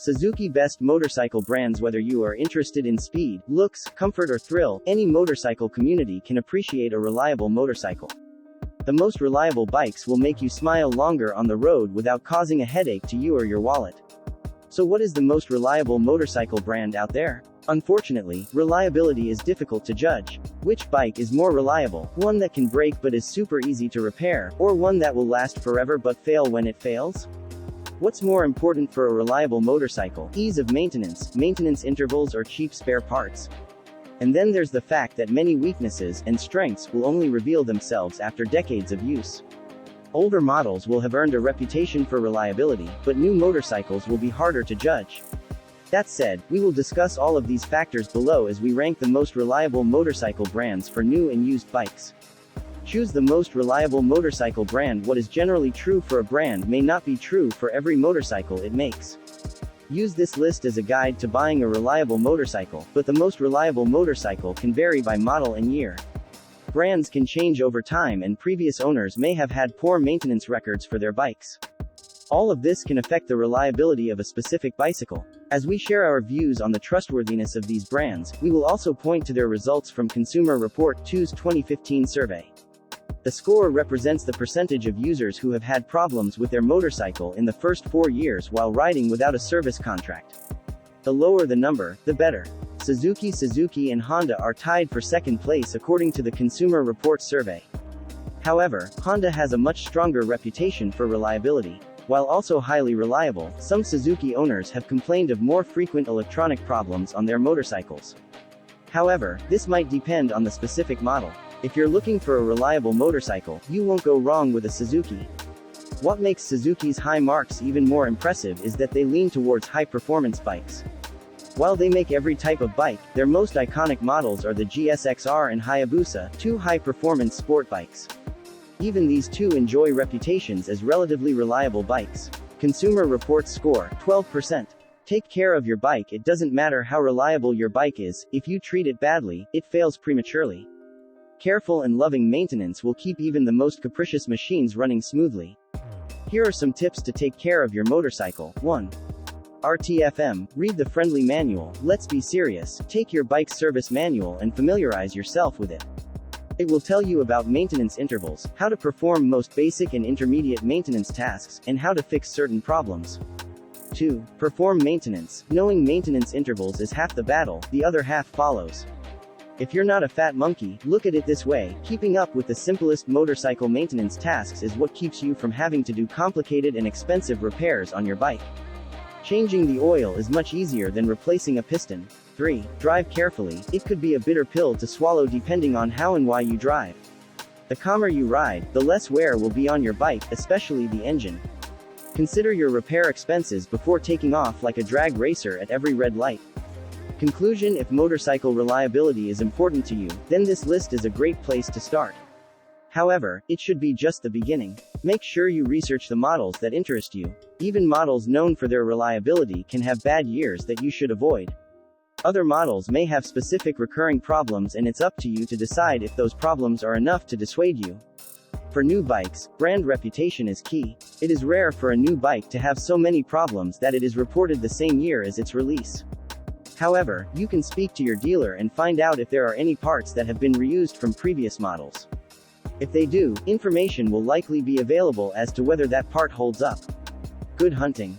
Suzuki best motorcycle brands. Whether you are interested in speed, looks, comfort or thrill, any motorcycle community can appreciate a reliable motorcycle. The most reliable bikes will make you smile longer on the road without causing a headache to you or your wallet. So what is the most reliable motorcycle brand out there? Unfortunately, reliability is difficult to judge. Which bike is more reliable? One that can break but is super easy to repair, or one that will last forever but fail when it fails? What's more important for a reliable motorcycle? Ease of maintenance intervals or cheap spare parts? And then there's the fact that many weaknesses and strengths will only reveal themselves after decades of use. Older models will have earned a reputation for reliability, but new motorcycles will be harder to judge. That said, we will discuss all of these factors below as we rank the most reliable motorcycle brands for new and used bikes. Choose the most reliable motorcycle brand. What is generally true for a brand may not be true for every motorcycle it makes. Use this list as a guide to buying a reliable motorcycle, but the most reliable motorcycle can vary by model and year. Brands can change over time and previous owners may have had poor maintenance records for their bikes. All of this can affect the reliability of a specific bicycle. As we share our views on the trustworthiness of these brands, we will also point to their results from Consumer Report 2's 2015 survey. The score represents the percentage of users who have had problems with their motorcycle in the first 4 years while riding without a service contract. The lower the number, the better. Suzuki and Honda are tied for second place according to the Consumer Report survey. However, Honda has a much stronger reputation for reliability. While also highly reliable, some Suzuki owners have complained of more frequent electronic problems on their motorcycles. However, this might depend on the specific model. If you're looking for a reliable motorcycle, you won't go wrong with a Suzuki. What makes Suzuki's high marks even more impressive is that they lean towards high-performance bikes. While they make every type of bike, their most iconic models are the GSX-R and Hayabusa, two high-performance sport bikes. Even these two enjoy reputations as relatively reliable bikes. Consumer Reports score, 12%. Take care of your bike. It doesn't matter how reliable your bike is, if you treat it badly, it fails prematurely. Careful and loving maintenance will keep even the most capricious machines running smoothly. Here are some tips to take care of your motorcycle. 1. RTFM, read the friendly manual. Let's be serious, take your bike's service manual and familiarize yourself with it. It will tell you about maintenance intervals, how to perform most basic and intermediate maintenance tasks, and how to fix certain problems. 2. Perform maintenance. Knowing maintenance intervals is half the battle, the other half follows. If you're not a fat monkey, look at it this way, keeping up with the simplest motorcycle maintenance tasks is what keeps you from having to do complicated and expensive repairs on your bike. Changing the oil is much easier than replacing a piston. 3. Drive carefully. It could be a bitter pill to swallow depending on how and why you drive. The calmer you ride, the less wear will be on your bike, especially the engine. Consider your repair expenses before taking off like a drag racer at every red light. Conclusion: if motorcycle reliability is important to you, then this list is a great place to start. However, it should be just the beginning. Make sure you research the models that interest you. Even models known for their reliability can have bad years that you should avoid. Other models may have specific recurring problems and it's up to you to decide if those problems are enough to dissuade you. For new bikes, brand reputation is key. It is rare for a new bike to have so many problems that it is reported the same year as its release. However, you can speak to your dealer and find out if there are any parts that have been reused from previous models. If they do, information will likely be available as to whether that part holds up. Good hunting.